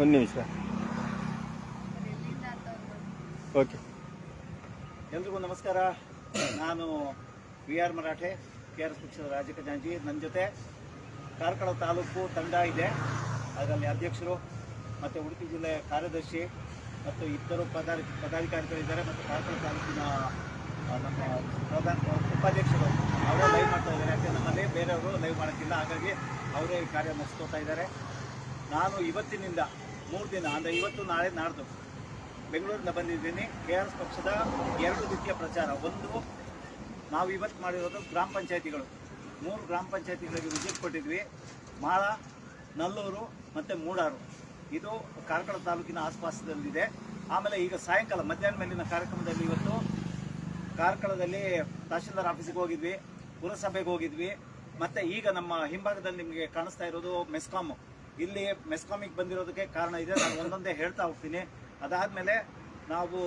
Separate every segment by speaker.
Speaker 1: ಒಂದು ನಿಮಿಷ. ಓಕೆ.
Speaker 2: ಎಲ್ರಿಗೂ ನಮಸ್ಕಾರ. ನಾನು VR ಮರಾಠೆ, KRS ಪಕ್ಷದ ರಾಜ್ಯ ಖಜಾಂಚಿ. ನನ್ನ ಜೊತೆ ಕಾರ್ಕಳ ತಾಲೂಕು ತಂಡ ಇದೆ. ಅದರಲ್ಲಿ ಅಧ್ಯಕ್ಷರು ಮತ್ತು ಉಡುಪಿ ಜಿಲ್ಲೆ ಕಾರ್ಯದರ್ಶಿ ಮತ್ತು ಇಬ್ಬರು ಪದಾಧಿಕಾರಿಗಳಿದ್ದಾರೆ. ಮತ್ತು ಕಾರ್ಕಳ ತಾಲೂಕಿನ ನಮ್ಮ ಉಪಾಧ್ಯಕ್ಷರು ಅವರೇ ಲೈವ್ ಮಾಡ್ತಾ ಇದ್ದಾರೆ. ಯಾಕೆ ನಮ್ಮಲ್ಲಿ ಬೇರೆಯವರು ಲೈವ್ ಮಾಡೋಕ್ಕಿಲ್ಲ, ಹಾಗಾಗಿ ಅವರೇ ಕಾರ್ಯ ನಡೆಸ್ಕೊತಾ ಇದ್ದಾರೆ. ನಾನು ಇವತ್ತಿನಿಂದ 3 ದಿನ ಅಂದರೆ ಇವತ್ತು ನಾಳೆ ನಾಡ್ದು ಬೆಂಗಳೂರಿಂದ ಬಂದಿದ್ದೀನಿ. KRS ಪಕ್ಷದ 2 ರೀತಿಯ ಪ್ರಚಾರ. ಒಂದು, ನಾವು ಇವತ್ತು ಮಾಡಿರೋದು ಗ್ರಾಮ ಪಂಚಾಯತಿಗಳು, 3 ಗ್ರಾಮ ಪಂಚಾಯತಿಗಳಿಗೆ ವಿಸಿಟ್ ಕೊಟ್ಟಿದ್ವಿ. ಮಾಳ, ನಲ್ಲೂರು ಮತ್ತು ಮೂಡಾರು. ಇದು ಕಾರ್ಕಳ ತಾಲೂಕಿನ ಆಸ್ಪಾಸದಲ್ಲಿದೆ. ಆಮೇಲೆ ಈಗ ಸಾಯಂಕಾಲ ಮಧ್ಯಾಹ್ನ ಮೇಲಿನ ಕಾರ್ಯಕ್ರಮದಲ್ಲಿ ಇವತ್ತು ಕಾರ್ಕಳದಲ್ಲಿ ತಹಶೀಲ್ದಾರ್ ಆಫೀಸಿಗೆ ಹೋಗಿದ್ವಿ, ಪುರಸಭೆಗೆ ಹೋಗಿದ್ವಿ. ಮತ್ತು ಈಗ ನಮ್ಮ ಹಿಂಭಾಗದಲ್ಲಿ ನಿಮಗೆ ಕಾಣಿಸ್ತಾ ಇರೋದು ಮೆಸ್ಕಾಮ್. ಇಲ್ಲಿ ಮೆಸ್ಕಾಮಿಗೆ ಬಂದಿರೋದಕ್ಕೆ ಕಾರಣ ಇದೆ, ನಾನು ಒಂದೊಂದೇ ಹೇಳ್ತಾ ಹೋಗ್ತೀನಿ. ಅದಾದಮೇಲೆ ನಾವು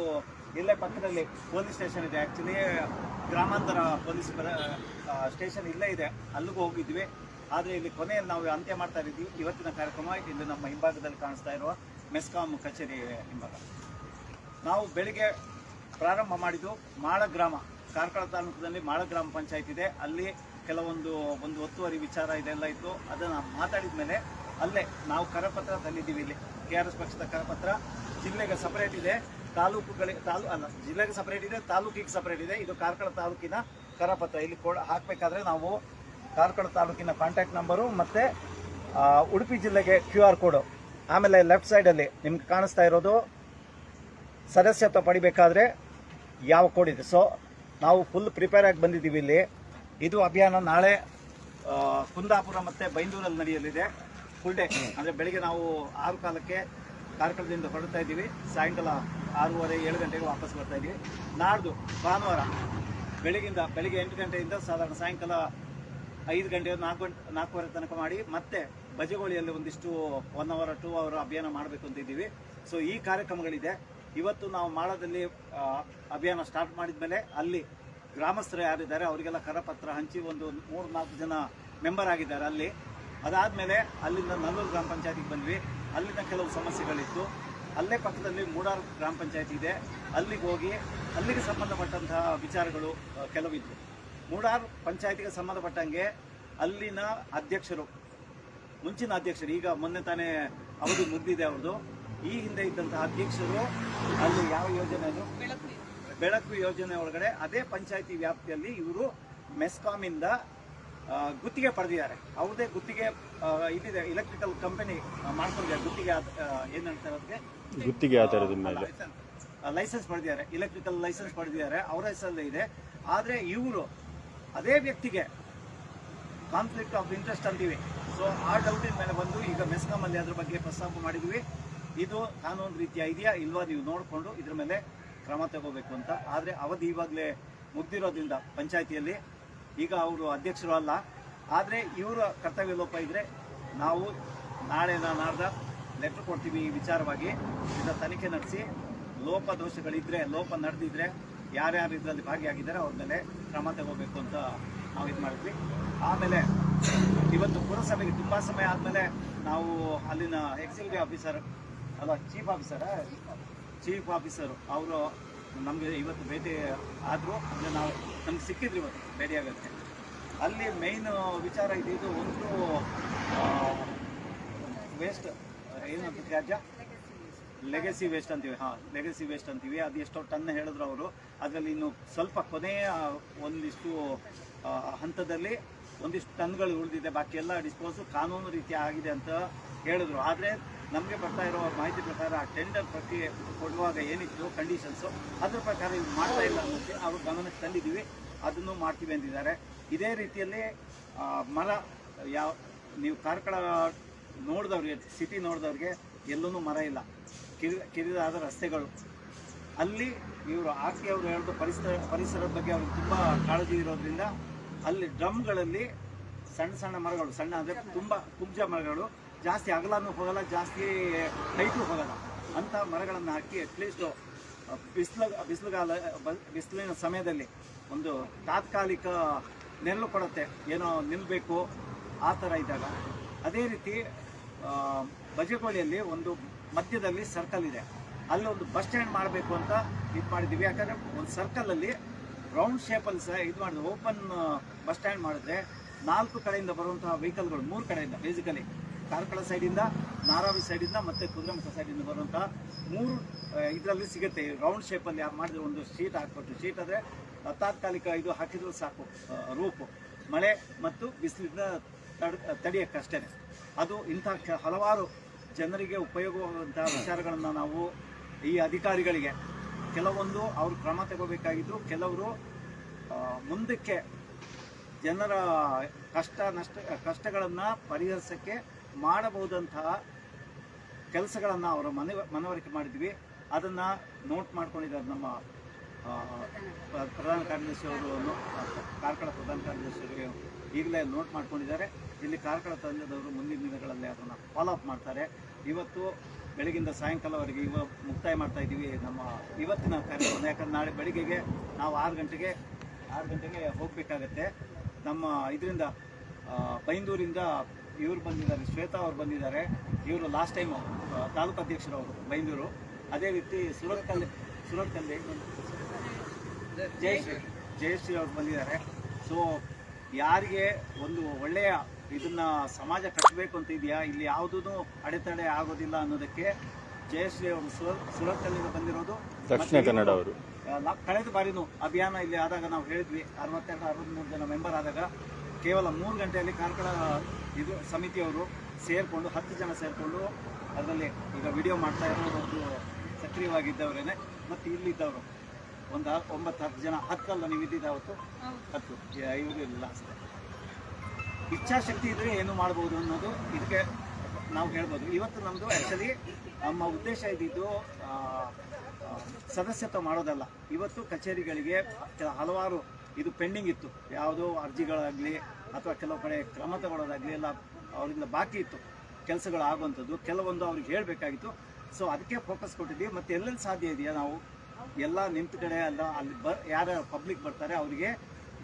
Speaker 2: ಇಲ್ಲೇ ಪಕ್ಕದಲ್ಲಿ ಪೊಲೀಸ್ ಸ್ಟೇಷನ್ ಇದೆ, ಆ್ಯಕ್ಚುಲಿ ಗ್ರಾಮಾಂತರ ಪೊಲೀಸ್ ಸ್ಟೇಷನ್ ಇಲ್ಲೇ ಇದೆ, ಅಲ್ಲಿಗೂ ಹೋಗಿದ್ವಿ. ಆದರೆ ಇಲ್ಲಿ ಕೊನೆಯಲ್ಲಿ ನಾವು ಅಂತ್ಯ ಮಾಡ್ತಾ ಇದ್ದೀವಿ ಇವತ್ತಿನ ಕಾರ್ಯಕ್ರಮ. ಇಲ್ಲಿ ನಮ್ಮ ಹಿಂಭಾಗದಲ್ಲಿ ಕಾಣಿಸ್ತಾ ಇರುವ ಮೆಸ್ಕಾಂ ಕಚೇರಿ ಹಿಂಭಾಗ. ನಾವು ಬೆಳಿಗ್ಗೆ ಪ್ರಾರಂಭ ಮಾಡಿದ್ದು ಮಾಳ ಗ್ರಾಮ, ಕಾರ್ಕಳ ತಾಲೂಕಿನಲ್ಲಿ ಮಾಳ ಗ್ರಾಮ ಪಂಚಾಯತ್ ಇದೆ. ಅಲ್ಲಿ ಕೆಲವೊಂದು ಒತ್ತುವರಿ ವಿಚಾರ ಇದೆಲ್ಲ ಇತ್ತು. ಅದನ್ನು ಮಾತಾಡಿದ ಮೇಲೆ ಅಲ್ಲೇ ನಾವು ಕರಪತ್ರ ತಂದಿದ್ದೀವಿ. ಇಲ್ಲಿ KRS ಪಕ್ಷದ ಕರಪತ್ರ ಜಿಲ್ಲೆಗೆ ಸಪರೇಟ್ ಇದೆ, ಜಿಲ್ಲೆಗೆ ಸಪರೇಟ್ ಇದೆ, ತಾಲೂಕಿಗೆ ಸಪರೇಟ್ ಇದೆ. ಇದು ಕಾರ್ಕಳ ತಾಲೂಕಿನ ಕರಪತ್ರ. ಇಲ್ಲಿ ಹಾಕಬೇಕಾದ್ರೆ ನಾವು ಕಾರ್ಕಳ ತಾಲೂಕಿನ ಕಾಂಟ್ಯಾಕ್ಟ್ ನಂಬರು ಮತ್ತು ಉಡುಪಿ ಜಿಲ್ಲೆಗೆ QR ಕೋಡು. ಆಮೇಲೆ ಲೆಫ್ಟ್ ಸೈಡಲ್ಲಿ ನಿಮ್ಗೆ ಕಾಣಿಸ್ತಾ ಇರೋದು ಸದಸ್ಯತ್ವ ಪಡಿಬೇಕಾದ್ರೆ ಯಾವ ಕೋಡ್ ಇದೆ. ಸೊ ನಾವು ಫುಲ್ ಪ್ರಿಪೇರ್ ಆಗಿ ಬಂದಿದ್ದೀವಿ ಇಲ್ಲಿ. ಇದು ಅಭಿಯಾನ ನಾಳೆ ಕುಂದಾಪುರ ಮತ್ತು ಬೈಂದೂರಲ್ಲಿ ನಡೆಯಲಿದೆ. ಫುಲ್ ಡೇ ಅಂದರೆ ಬೆಳಿಗ್ಗೆ ನಾವು 6 ಕಾಲಕ್ಕೆ ಕಾರ್ಕಳದಿಂದ ಹೊರಡ್ತಾ ಇದ್ದೀವಿ, ಸಾಯಂಕಾಲ 6:30-7 ಗಂಟೆಗೆ ವಾಪಸ್ ಬರ್ತಾ ಇದ್ದೀವಿ. ನಾಡ್ದು ಭಾನುವಾರ ಬೆಳಿಗ್ಗೆ 8 ಗಂಟೆಯಿಂದ ಸಾಧಾರಣ ಸಾಯಂಕಾಲ 5 ಗಂಟೆ 4:15 ತನಕ ಮಾಡಿ ಮತ್ತೆ ಬಜೆಗೋಳಿಯಲ್ಲಿ ಒಂದಿಷ್ಟು 1 ಅವರ್ 2 ಅವರ್ ಅಭಿಯಾನ ಮಾಡಬೇಕು ಅಂತಿದ್ದೀವಿ. ಸೊ ಈ ಕಾರ್ಯಕ್ರಮಗಳಿದೆ. ಇವತ್ತು ನಾವು ಮಾಳದಲ್ಲಿ ಅಭಿಯಾನ ಸ್ಟಾರ್ಟ್ ಮಾಡಿದ ಮೇಲೆ ಅಲ್ಲಿ ಗ್ರಾಮಸ್ಥರು ಯಾರಿದ್ದಾರೆ ಅವರಿಗೆಲ್ಲ ಕರಪತ್ರ ಹಂಚಿ ಒಂದು 3-4 ಜನ ಮೆಂಬರ್ ಆಗಿದ್ದಾರೆ ಅಲ್ಲಿ. ಅದಾದಮೇಲೆ ಅಲ್ಲಿಂದ ನಲ್ಲೂರು ಗ್ರಾಮ ಪಂಚಾಯತಿಗೆ ಬಂದ್ವಿ. ಅಲ್ಲಿನ ಕೆಲವು ಸಮಸ್ಯೆಗಳಿತ್ತು. ಅಲ್ಲೇ ಪಕ್ಕದಲ್ಲಿ ಮೂಡಾರು ಗ್ರಾಮ ಪಂಚಾಯತಿ ಇದೆ, ಅಲ್ಲಿಗೆ ಹೋಗಿ ಅಲ್ಲಿಗೆ ಸಂಬಂಧಪಟ್ಟಂತಹ ವಿಚಾರಗಳು ಕೆಲವಿದ್ವು. ಮೂಡಾರು ಪಂಚಾಯತಿಗೆ ಸಂಬಂಧಪಟ್ಟಂಗೆ ಅಲ್ಲಿನ ಅಧ್ಯಕ್ಷರು, ಮುಂಚಿನ ಅಧ್ಯಕ್ಷರು, ಈಗ ಮೊನ್ನೆ ತಾನೇ ಅವಧಿ ಮುಗಿದಿದೆ ಅವ್ರದ್ದು, ಈ ಹಿಂದೆ ಇದ್ದಂತಹ ಅಧ್ಯಕ್ಷರು ಅಲ್ಲಿ ಯಾವ ಯೋಜನೆ, ಬೆಳಕು ಯೋಜನೆ ಒಳಗಡೆ ಅದೇ ಪಂಚಾಯತಿ ವ್ಯಾಪ್ತಿಯಲ್ಲಿ ಇವರು ಮೆಸ್ಕಾಮಿಂದ ಗುತ್ತಿಗೆ ಪಡೆದಿದ್ದಾರೆ. ಅವ್ರದೇ ಗುತ್ತಿಗೆ ಇದಿದೆ, ಎಲೆಕ್ಟ್ರಿಕಲ್ ಕಂಪನಿ ಮಾಡ್ಕೊಂಡಿದ್ದಾರೆ. ಗುತ್ತಿಗೆ ಏನಂತಾರೆ ಅದಕ್ಕೆ,
Speaker 1: ಗುತ್ತಿಗೆ ಆಧಾರದ ಮೇಲೆ
Speaker 2: ಲೈಸೆನ್ಸ್ ಪಡೆದಿದ್ದಾರೆ, ಎಲೆಕ್ಟ್ರಿಕಲ್ ಲೈಸೆನ್ಸ್ ಪಡೆದಿದ್ದಾರೆ, ಅವರ ಹೆಸರಲ್ಲೇ ಇದೆ. ಆದರೆ ಇವರು ಅದೇ ವ್ಯಕ್ತಿಗೆ ಕಾನ್ಫ್ಲಿಕ್ಟ್ ಆಫ್ ಇಂಟ್ರೆಸ್ಟ್ ಅಂತೀವಿ. ಸೊ ಆ ಡೌಟಿನ ಮೇಲೆ ಬಂದು ಈಗ ಮೆಸ್ಕಾಮಲ್ಲಿ ಅದ್ರ ಬಗ್ಗೆ ಪ್ರಸ್ತಾಪ ಮಾಡಿದ್ವಿ. ಇದು ಕಾನೂನು ರೀತಿಯ ಇದೆಯಾ ಇಲ್ವಾ ನೀವು ನೋಡಿಕೊಂಡು ಇದ್ರ ಮೇಲೆ ಕ್ರಮ ತಗೋಬೇಕು ಅಂತ. ಆದರೆ ಅವಧಿ ಇವಾಗಲೇ ಮುಗ್ದಿರೋದ್ರಿಂದ ಪಂಚಾಯತಿಯಲ್ಲಿ ಈಗ ಅವರು ಅಧ್ಯಕ್ಷರು ಅಲ್ಲ. ಆದರೆ ಇವರ ಕರ್ತವ್ಯ ಲೋಪ ಇದ್ದರೆ ನಾವು ನಾಳೆ ನಾಡ್ದ ಲೆಟ್ರ್ ಕೊಡ್ತೀವಿ ಈ ವಿಚಾರವಾಗಿ. ಇದರ ತನಿಖೆ ನಡೆಸಿ ಲೋಪ ನಡೆದಿದ್ರೆ ಯಾರ್ಯಾರು ಇದರಲ್ಲಿ ಭಾಗಿಯಾಗಿದ್ದಾರೆ ಅವ್ರ ಮೇಲೆ ಕ್ರಮ ತಗೋಬೇಕು ಅಂತ ನಾವು ಇದು ಮಾಡಿದ್ವಿ. ಆಮೇಲೆ ಇವತ್ತು ಪುರಸಭೆಗೆ ತುಂಬ ಸಮಯ ಆದಮೇಲೆ ನಾವು ಅಲ್ಲಿನ ಎಕ್ಸಿಕ್ಯೂಟಿವ್ ಆಫೀಸರ್ ಅಲ್ಲ ಚೀಫ್ ಆಫೀಸರು ಅವರು ನಮಗೆ ಇವತ್ತು ಭೇಟಿ ಆದರು. ಅಂದರೆ ನಮ್ಗೆ ಸಿಕ್ಕಿದ್ರು ಇವತ್ತು ಭೇಟಿಯಾಗೋಕ್ಕೆ. ಅಲ್ಲಿ ಮೇಯ್ನ್ ವಿಚಾರ ಇದು ಒಂದು ವೇಸ್ಟ್ ಏನಂತ ತ್ಯಾಜ್ಯ, ಲೆಗಸಿ ವೇಸ್ಟ್ ಅಂತೀವಿ. ಲೆಗಸಿ ವೇಸ್ಟ್ ಅಂತೀವಿ. ಅದು ಎಷ್ಟೋ ಟನ್ ಹೇಳಿದ್ರು ಅವರು. ಅದರಲ್ಲಿ ಇನ್ನು ಸ್ವಲ್ಪ ಕೊನೆಯ ಒಂದಿಷ್ಟು ಹಂತದಲ್ಲಿ ಒಂದಿಷ್ಟು ಟನ್ಗಳು ಉಳಿದಿದೆ, ಬಾಕಿ ಎಲ್ಲ ಡಿಸ್ಪೋಸು ಕಾನೂನು ರೀತಿ ಆಗಿದೆ ಅಂತ ಹೇಳಿದ್ರು. ಆದರೆ ನಮಗೆ ಬರ್ತಾ ಇರೋ ಮಾಹಿತಿ ಪ್ರಕಾರ ಟೆಂಡರ್ ಪ್ರಕ್ರಿಯೆ ಕೊಡುವಾಗ ಏನಿತ್ತು ಕಂಡೀಷನ್ಸು, ಅದ್ರ ಪ್ರಕಾರ ಇವು ಮಾಡ್ತಾ ಇಲ್ಲ ಅನ್ನೋಕ್ಕೆ ಅವ್ರ ಗಮನಕ್ಕೆ ತಂದಿದ್ದೀವಿ. ಅದನ್ನು ಮಾಡ್ತೀವಿ ಅಂತಿದ್ದಾರೆ. ಇದೇ ರೀತಿಯಲ್ಲಿ ಮರ ನೀವು ಕಾರ್ಕಳ ನೋಡಿದವ್ರಿಗೆ, ಸಿಟಿ ನೋಡಿದವ್ರಿಗೆ ಎಲ್ಲೂ ಮರ ಇಲ್ಲ, ಕಿರಿದಾದ ರಸ್ತೆಗಳು. ಅಲ್ಲಿ ಇವರು ಅವರು ಹೇಳಿದ ಪರಿಸರದ ಬಗ್ಗೆ ಅವ್ರಿಗೆ ತುಂಬ ಕಾಳಜಿ ಇರೋದ್ರಿಂದ ಅಲ್ಲಿ ಡ್ರಮ್ಗಳಲ್ಲಿ ಸಣ್ಣ ಮರಗಳು, ಸಣ್ಣ ಅಂದರೆ ತುಂಬ ಕುಬ್ಜ ಮರಗಳು, ಜಾಸ್ತಿ ಅಗಲನೂ ಹೋಗಲ್ಲ, ಜಾಸ್ತಿ ಹೈಟು ಹೋಗಲ್ಲ ಅಂಥ ಮರಗಳನ್ನು ಹಾಕಿ ಅಟ್ಲೀಸ್ಟು ಬಿಸಿಲಿನ ಸಮಯದಲ್ಲಿ ಒಂದು ತಾತ್ಕಾಲಿಕ ನೆರಳು ಕೊಡುತ್ತೆ, ಏನೋ ನಿಲ್ಲಬೇಕು ಆ ಥರ ಇದ್ದಾಗ. ಅದೇ ರೀತಿ ಬಜೆಗೋಳಿಯಲ್ಲಿ ಒಂದು ಮಧ್ಯದಲ್ಲಿ ಸರ್ಕಲ್ ಇದೆ, ಅಲ್ಲಿ ಒಂದು ಬಸ್ ಸ್ಟ್ಯಾಂಡ್ ಮಾಡಬೇಕು ಅಂತ ಇದು ಮಾಡಿದ್ದೀವಿ. ಯಾಕಂದರೆ ಒಂದು ಸರ್ಕಲಲ್ಲಿ ರೌಂಡ್ ಶೇಪಲ್ಲಿ ಸಹ ಇದು ಮಾಡಿದ್ರೆ ಓಪನ್ ಬಸ್ ಸ್ಟ್ಯಾಂಡ್ ಮಾಡಿದ್ರೆ 4 ಕಡೆಯಿಂದ ಬರುವಂತಹ ವೆಹಿಕಲ್ಗಳು, 3 ಕಡೆಯಿಂದ ಬೇಸಿಕಲಿ ಕಾರ್ಕಳ ಸೈಡಿಂದ, ನಾರಾವಿ ಸೈಡಿಂದ ಮತ್ತು ಕುದುರೆಮುಖ ಸೈಡಿಂದ ಬರುವಂತಹ 3 ಇದರಲ್ಲಿ ಸಿಗುತ್ತೆ. ರೌಂಡ್ ಶೇಪಲ್ಲಿ ಮಾಡಿದ್ರೆ ಒಂದು ಶೀಟ್ ಹಾಕ್ಬಿಟ್ಟು, ಶೀಟ್ ಅಂದರೆ ತಾತ್ಕಾಲಿಕ ಇದು ಹಾಕಿದ್ರು ಸಾಕು, ರೂಪು ಮಳೆ ಮತ್ತು ಬಿಸಿಲಿಂದ ತಡೆಯೋಕ್ಕಷ್ಟೇ. ಅದು ಇಂಥ ಹಲವಾರು ಜನರಿಗೆ ಉಪಯೋಗವಾಗುವಂತಹ ವಿಚಾರಗಳನ್ನು ನಾವು ಈ ಅಧಿಕಾರಿಗಳಿಗೆ ಕೆಲವೊಂದು ಅವರು ಕ್ರಮ ತಗೋಬೇಕಾಗಿದ್ದು, ಕೆಲವರು ಮುಂದಕ್ಕೆ ಜನರ ಕಷ್ಟಗಳನ್ನು ಪರಿಹರಿಸೋಕ್ಕೆ ಮಾಡಬಹುದಂತಹ ಕೆಲಸಗಳನ್ನು ಅವರ ಮನವರಿಕೆ ಮಾಡಿದ್ವಿ. ಅದನ್ನು ನೋಟ್ ಮಾಡ್ಕೊಂಡಿದ್ದಾರೆ ನಮ್ಮ ಪ್ರಧಾನ ಕಾರ್ಯದರ್ಶಿಯವರು, ಕಾರ್ಕಳ ಪ್ರಧಾನ ಕಾರ್ಯದರ್ಶಿಯವರು ಈಗಲೇ ನೋಟ್ ಮಾಡ್ಕೊಂಡಿದ್ದಾರೆ. ಇಲ್ಲಿ ಕಾರ್ಕಳ ತಂಡದವರು ಮುಂದಿನ ದಿನಗಳಲ್ಲಿ ಅದನ್ನು ಫಾಲೋ ಅಪ್ ಮಾಡ್ತಾರೆ. ಇವತ್ತು ಬೆಳಗಿಂದ ಸಾಯಂಕಾಲವರೆಗೆ ಮುಕ್ತಾಯ ಮಾಡ್ತಾ ಇದ್ದೀವಿ ನಮ್ಮ ಇವತ್ತಿನ ಕಾರ್ಯಕ್ರಮ. ಯಾಕಂದ್ರೆ ನಾಳೆ ಬೆಳಿಗ್ಗೆಗೆ ನಾವು 6 ಗಂಟೆಗೆ ಹೋಗಬೇಕಾಗತ್ತೆ. ನಮ್ಮ ಇದರಿಂದ ಬೈಂದೂರಿಂದ ಇವರು ಬಂದಿದ್ದಾರೆ, ಶ್ವೇತಾ ಅವರು ಬಂದಿದ್ದಾರೆ. ಇವರು ಲಾಸ್ಟ್ ಟೈಮ್ ತಾಲೂಕು ಅಧ್ಯಕ್ಷರವರು ಬೈಂದೂರು. ಅದೇ ರೀತಿ ಸುರತ್ಕಲ್ಲಿ ಜಯಶ್ರೀ ಅವರು ಬಂದಿದ್ದಾರೆ. ಸೊ ಯಾರಿಗೆ ಒಂದು ಒಳ್ಳೆಯ ಇದನ್ನ ಸಮಾಜ ಕಟ್ಟಬೇಕು ಅಂತ ಇದೆಯಾ, ಇಲ್ಲಿ ಯಾವುದೂ ಅಡೆತಡೆ ಆಗೋದಿಲ್ಲ ಅನ್ನೋದಕ್ಕೆ ಜಯಶ್ರೀ ಅವರು ಸುರತ್ಕಲ್ಲಿಂದ ಬಂದಿರೋದು.
Speaker 1: ದಕ್ಷಿಣ ಕನ್ನಡ ಅವರು
Speaker 2: ಕಳೆದ ಬಾರಿನೂ ಅಭಿಯಾನ ಇಲ್ಲಿ ಆದಾಗ ನಾವು ಹೇಳಿದ್ವಿ, 62-63 ಜನ ಮೆಂಬರ್ ಆದಾಗ ಕೇವಲ 3 ಗಂಟೆಯಲ್ಲಿ ಕಾರ್ಕಳ ಇದು ಸಮಿತಿಯವರು ಸೇರಿಕೊಂಡು 10 ಜನ ಸೇರಿಕೊಂಡು ಅದರಲ್ಲಿ ಈಗ ವಿಡಿಯೋ ಮಾಡ್ತಾ ಇರೋದು ಸಕ್ರಿಯವಾಗಿದ್ದವರೇನೆ. ಮತ್ತು ಇಲ್ಲಿದ್ದವರು ಒಂದು 9-10 ಜನ, 10 ಅಲ್ಲ ನೀವು ಇದ್ದಿದ್ದ ಅವತ್ತು 10 ಇವರು ಇಲ್ಲ ಅಷ್ಟೇ. ಇಚ್ಛಾಶಕ್ತಿ ಇದ್ದರೆ ಏನು ಮಾಡ್ಬೋದು ಅನ್ನೋದು ಇದಕ್ಕೆ ನಾವು ಹೇಳ್ಬೋದು. ಇವತ್ತು ನಮ್ಮದು ಆ್ಯಕ್ಚುಲಿ ನಮ್ಮ ಉದ್ದೇಶ ಇದ್ದಿದ್ದು ಸದಸ್ಯತ್ವ ಮಾಡೋದಲ್ಲ. ಇವತ್ತು ಕಚೇರಿಗಳಿಗೆ ಹಲವಾರು ಇದು ಪೆಂಡಿಂಗ್ ಇತ್ತು, ಯಾವುದೋ ಅರ್ಜಿಗಳಾಗಲಿ ಅಥವಾ ಕೆಲವು ಕಡೆ ಕ್ರಮ ತಗೊಳ್ಳೋದಾಗಲಿ ಎಲ್ಲ ಅವರಿಂದ ಬಾಕಿ ಇತ್ತು ಕೆಲಸಗಳು ಆಗುವಂಥದ್ದು. ಕೆಲವೊಂದು ಅವ್ರಿಗೆ ಹೇಳಬೇಕಾಗಿತ್ತು. ಸೊ ಅದಕ್ಕೆ ಫೋಕಸ್ ಕೊಟ್ಟಿದ್ದೀವಿ. ಮತ್ತು ಎಲ್ಲೆಲ್ಲಿ ಸಾಧ್ಯ ಇದೆಯಾ ನಾವು ಎಲ್ಲ ನಿಂತ ಕಡೆ ಅಲ್ಲ, ಅಲ್ಲಿ ಯಾರ್ಯಾರು ಪಬ್ಲಿಕ್ ಬರ್ತಾರೆ ಅವರಿಗೆ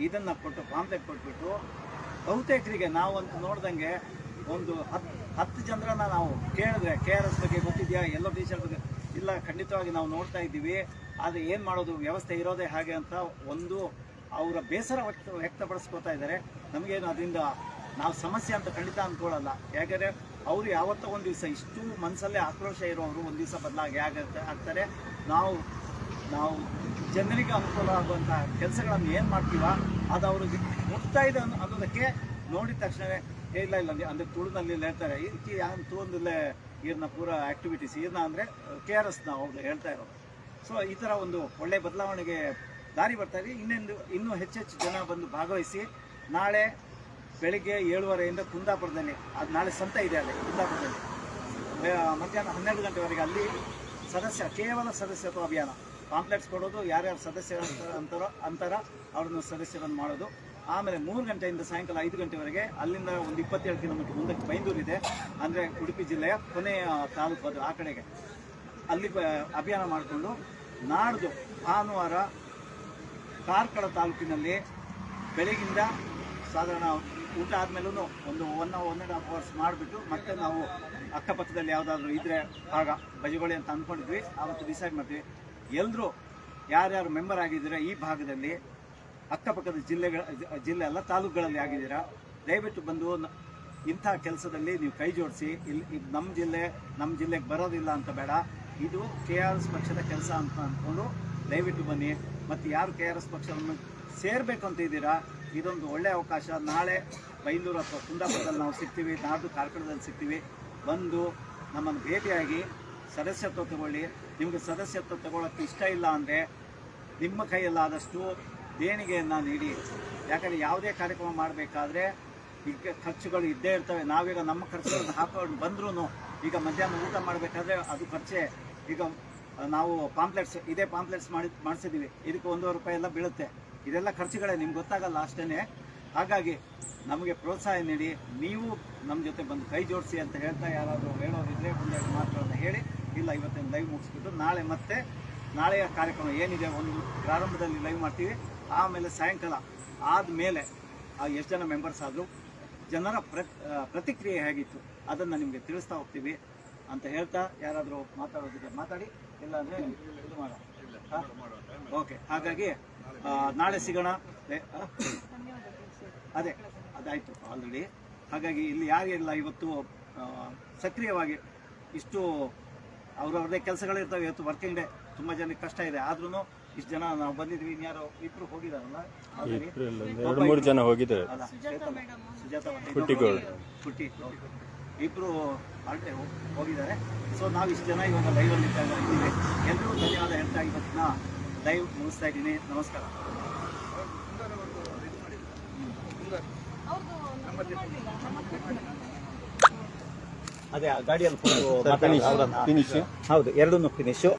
Speaker 2: ಇದನ್ನು ಕೊಟ್ಟು ಪಾಂಪ್ಲೆಟ್ ಕೊಟ್ಬಿಟ್ಟು ಬಹುತೇಕರಿಗೆ ನಾವು ಅಂತ ನೋಡ್ದಂಗೆ ಒಂದು 10 ಜನರನ್ನ ನಾವು ಕೇಳಿದ್ರೆ KRS ಬಗ್ಗೆ ಗೊತ್ತಿದೆಯಾ, ಎಲ್ಲೋ ಟೀಚರ್ ಬಗ್ಗೆ ಇಲ್ಲ, ಖಂಡಿತವಾಗಿ ನಾವು ನೋಡ್ತಾ ಇದ್ದೀವಿ, ಆದರೆ ಏನು ಮಾಡೋದು, ವ್ಯವಸ್ಥೆ ಇರೋದೇ ಹಾಗೆ ಅಂತ ಒಂದು ಅವರ ಬೇಸರ ವ್ಯಕ್ತಪಡಿಸ್ಕೋತಾ ಇದ್ದಾರೆ. ನಮಗೇನು ಅದರಿಂದ ನಾವು ಸಮಸ್ಯೆ ಅಂತ ಖಂಡಿತ ಅಂದ್ಕೊಳ್ಳಲ್ಲ. ಯಾಕಂದರೆ ಅವರು ಯಾವತ್ತೋ ಒಂದು ದಿವಸ ಇಷ್ಟು ಮನಸ್ಸಲ್ಲೇ ಆಕ್ರೋಶ ಇರೋರು ಒಂದು ದಿವಸ ಬದಲಾಗಿ ಆಗ್ತಾರೆ. ನಾವು ಜನರಿಗೆ ಅನುಕೂಲ ಆಗುವಂಥ ಕೆಲಸಗಳನ್ನು ಏನು ಮಾಡ್ತೀವ ಅದು ಅವ್ರಿಗೆ ಮುಟ್ತಾ ಇದೆ ಅನ್ನೋದಕ್ಕೆ ನೋಡಿದ ತಕ್ಷಣವೇ ಇಲ್ಲ ಅಂದರೆ ತುಳುನಲ್ಲಿ ಹೇಳ್ತಾರೆ, ಇದಕ್ಕೆ ಯಾರು ತುಳುನಲ್ಲೇ ಇದನ್ನ ಪೂರ ಆ್ಯಕ್ಟಿವಿಟೀಸ್ ಇದನ್ನ ಅಂದರೆ KRSನ ಅವ್ರು ಹೇಳ್ತಾ ಇರೋದು. ಸೊ ಈ ಥರ ಒಂದು ಒಳ್ಳೆಯ ಬದಲಾವಣೆಗೆ ದಾರಿ ಬರ್ತಾ ಇದೆ. ಇನ್ನೂ ಹೆಚ್ಚೆಚ್ಚು ಜನ ಬಂದು ಭಾಗವಹಿಸಿ ನಾಳೆ ಬೆಳಿಗ್ಗೆ 7:30ಯಿಂದ ಕುಂದಾಪುರದಲ್ಲಿ, ಅದು ನಾಳೆ ಸಂತೆ ಇದೆ ಅಲ್ಲಿ ಕುಂದಾಪುರದಲ್ಲಿ, ಮಧ್ಯಾಹ್ನ 12 ಗಂಟೆವರೆಗೆ ಅಲ್ಲಿ ಕೇವಲ ಸದಸ್ಯತ್ವ ಅಭಿಯಾನ, ಪಾಂಪ್ಲೆಟ್ಸ್ ಕೊಡೋದು, ಯಾರ್ಯಾರು ಸದಸ್ಯರ ಅಂತಾರ ಅವ್ರನ್ನ ಸದಸ್ಯರನ್ನು ಮಾಡೋದು. ಆಮೇಲೆ 3 ಗಂಟೆಯಿಂದ ಸಾಯಂಕಾಲ 5 ಗಂಟೆವರೆಗೆ ಅಲ್ಲಿಂದ ಒಂದು 27 ಕಿಲೋಮೀಟರ್ ಮುಂದಕ್ಕೆ ಬೈಂದೂರಿದೆ, ಅಂದರೆ ಉಡುಪಿ ಜಿಲ್ಲೆಯ ಕೊನೆಯ ತಾಲೂಕು ಅದು, ಆ ಕಡೆಗೆ ಅಲ್ಲಿ ಅಭಿಯಾನ ಮಾಡಿಕೊಂಡು ನಾಡ್ದು ಭಾನುವಾರ ಕಾರ್ಕಳ ತಾಲೂಕಿನಲ್ಲಿ ಬೆಳಗಿಂದ ಸಾಧಾರಣ ಊಟ ಆದಮೇಲೂ ಒಂದು 1.5 ಅವರ್ಸ್ ಮಾಡಿಬಿಟ್ಟು ಮತ್ತೆ ನಾವು ಅಕ್ಕಪಕ್ಕದಲ್ಲಿ ಯಾವುದಾದ್ರೂ ಇದ್ದರೆ ಆಗ ಬಜೆಗೋಳಿ ಅಂತ ಅಂದ್ಕೊಂಡಿದ್ವಿ. ಆವತ್ತು ಡಿಸೈಡ್ ಮಾಡ್ತೀವಿ ಎಲ್ಲರೂ ಯಾರ್ಯಾರು ಮೆಂಬರ್ ಆಗಿದ್ದೀರಾ ಈ ಭಾಗದಲ್ಲಿ, ಅಕ್ಕಪಕ್ಕದ ಜಿಲ್ಲೆ ಅಲ್ಲ ತಾಲೂಕುಗಳಲ್ಲಿ ಆಗಿದ್ದೀರಾ, ದಯವಿಟ್ಟು ಬಂದು ಇಂಥ ಕೆಲಸದಲ್ಲಿ ನೀವು ಕೈ ಜೋಡಿಸಿ. ಇಲ್ಲಿ ನಮ್ಮ ಜಿಲ್ಲೆಗೆ ಬರೋದಿಲ್ಲ ಅಂತ ಬೇಡ, ಇದು KRS ಪಕ್ಷದ ಕೆಲಸ ಅಂತ ಅಂದ್ಕೊಂಡು ದಯವಿಟ್ಟು ಬನ್ನಿ. ಮತ್ತು ಯಾರು KRS ಪಕ್ಷವನ್ನು ಸೇರಬೇಕು ಅಂತ ಇದ್ದೀರಾ, ಇದೊಂದು ಒಳ್ಳೆಯ ಅವಕಾಶ. ನಾಳೆ ಬೈಂದೂರು ಅಥವಾ ಕುಂದಾಪುರದಲ್ಲಿ ನಾವು ಸಿಗ್ತೀವಿ, ನಾಡ್ದು ಕಾರ್ಕಳದಲ್ಲಿ ಸಿಗ್ತೀವಿ. ಬಂದು ನಮ್ಮನ್ನು ಭೇಟಿಯಾಗಿ ಸದಸ್ಯತ್ವ ತಗೊಳ್ಳಿ. ನಿಮಗೆ ಸದಸ್ಯತ್ವ ತಗೊಳ್ಳೋಕ್ಕೆ ಇಷ್ಟ ಇಲ್ಲ ಅಂದರೆ ನಿಮ್ಮ ಕೈಯಲ್ಲಾದಷ್ಟು ದೇಣಿಗೆಯನ್ನು ನೀಡಿ. ಯಾಕಂದರೆ ಯಾವುದೇ ಕಾರ್ಯಕ್ರಮ ಮಾಡಬೇಕಾದ್ರೆ ಈಗ ಖರ್ಚುಗಳು ಇದ್ದೇ ಇರ್ತವೆ. ನಾವೀಗ ನಮ್ಮ ಖರ್ಚುಗಳನ್ನು ಹಾಕೊಂಡು ಬಂದ್ರೂ ಈಗ ಮಧ್ಯಾಹ್ನ ಊಟ ಮಾಡಬೇಕಾದ್ರೆ ಅದು ಖರ್ಚೆ. ಈಗ ನಾವು ಇದೇ ಪಾಂಪ್ಲೆಟ್ಸ್ ಮಾಡಿಸಿದ್ದೀವಿ, ಇದಕ್ಕೆ 1.5 ರೂಪಾಯಿ ಎಲ್ಲ ಬೀಳುತ್ತೆ. ಇದೆಲ್ಲ ಖರ್ಚುಗಳೇ, ನಿಮ್ಗೆ ಗೊತ್ತಾಗಲ್ಲ ಅಷ್ಟೇ. ಹಾಗಾಗಿ ನಮಗೆ ಪ್ರೋತ್ಸಾಹ ನೀಡಿ, ನೀವು ನಮ್ಮ ಜೊತೆ ಬಂದು ಕೈ ಜೋಡಿಸಿ ಅಂತ ಹೇಳ್ತಾ ಯಾರಾದರೂ ಹೇಳೋರಿದ್ರೆ ಒಂದೆರಡು ಮಾತುಗಳನ್ನು ಹೇಳಿ. ಇಲ್ಲ ಇವತ್ತಿನ ಲೈವ್ ಮುಗಿಸ್ಬಿಟ್ಟು ನಾಳೆಯ ಕಾರ್ಯಕ್ರಮ ಏನಿದೆ ಒಂದು ಪ್ರಾರಂಭದಲ್ಲಿ ಲೈವ್ ಮಾಡ್ತೀವಿ. ಆಮೇಲೆ ಸಾಯಂಕಾಲ ಆದಮೇಲೆ ಎಷ್ಟು ಜನ ಮೆಂಬರ್ಸ್ ಆದರೂ ಜನರ ಪ್ರತಿಕ್ರಿಯೆ ಹೇಗಿತ್ತು ಅದನ್ನು ನಿಮಗೆ ತಿಳಿಸ್ತಾ ಹೋಗ್ತೀವಿ. ಅಂತ ಹೇಳ್ತಾ ಯಾರಾದರೂ ಮಾತಾಡೋದಕ್ಕೆ ಮಾತಾಡಿ, ಇಲ್ಲ ಅಂದರೆ ಇದು ಮಾಡೋಣ. ಓಕೆ, ಹಾಗಾಗಿ ನಾಳೆ ಸಿಗೋಣ. ಅದಾಯಿತು ಆಲ್ರೆಡಿ. ಹಾಗಾಗಿ ಇಲ್ಲಿ ಯಾರಿಲ್ಲ ಇವತ್ತು ಸಕ್ರಿಯವಾಗಿ ಇಷ್ಟು ಅವ್ರವ್ರದ್ದೇ ಕೆಲಸಗಳಿರ್ತವೆ. ಇವತ್ತು ವರ್ಕಿಂಗ್ ಡೇ, ತುಂಬ ಜನಕ್ಕೆ ಕಷ್ಟ ಇದೆ. ಆದ್ರೂ ಇಷ್ಟು ಜನ ನಾವು ಬಂದಿದ್ವಿ. ಇನ್ಯಾರೋ ಇಬ್ಬರು ಹೋಗಿದಾರಲ್ಲ,
Speaker 1: 2-3 ಜನ ಹೋಗಿದ್ದಾರೆ.
Speaker 2: ಅಲ್ಲ, ಸುಜಾತ ಪುಟ್ಟಿ ಇಬ್ಬರು ಆಲ್ರೆಡಿ ಹೋಗಿದ್ದಾರೆ. ಸೊ ನಾವು ಇಷ್ಟು ಜನ ಇವಾಗ ಲೈವಲ್ಲಿ ಇದ್ದೀವಿ. ಎಲ್ಲರಿಗೂ ಧನ್ಯವಾದ ಹೇಳ್ತಾ ಇವತ್ತಿನ ಲೈವ್ ಮುಗಿಸ್ತಾ ಇದ್ದೀನಿ. ನಮಸ್ಕಾರ. ಅದೇ ಗಾಡಿಯಲ್ಲಿ
Speaker 1: ಫಿನಿಶ್.
Speaker 2: ಹೌದು, ಎರಡನ್ನೂ ಫಿನಿಶು.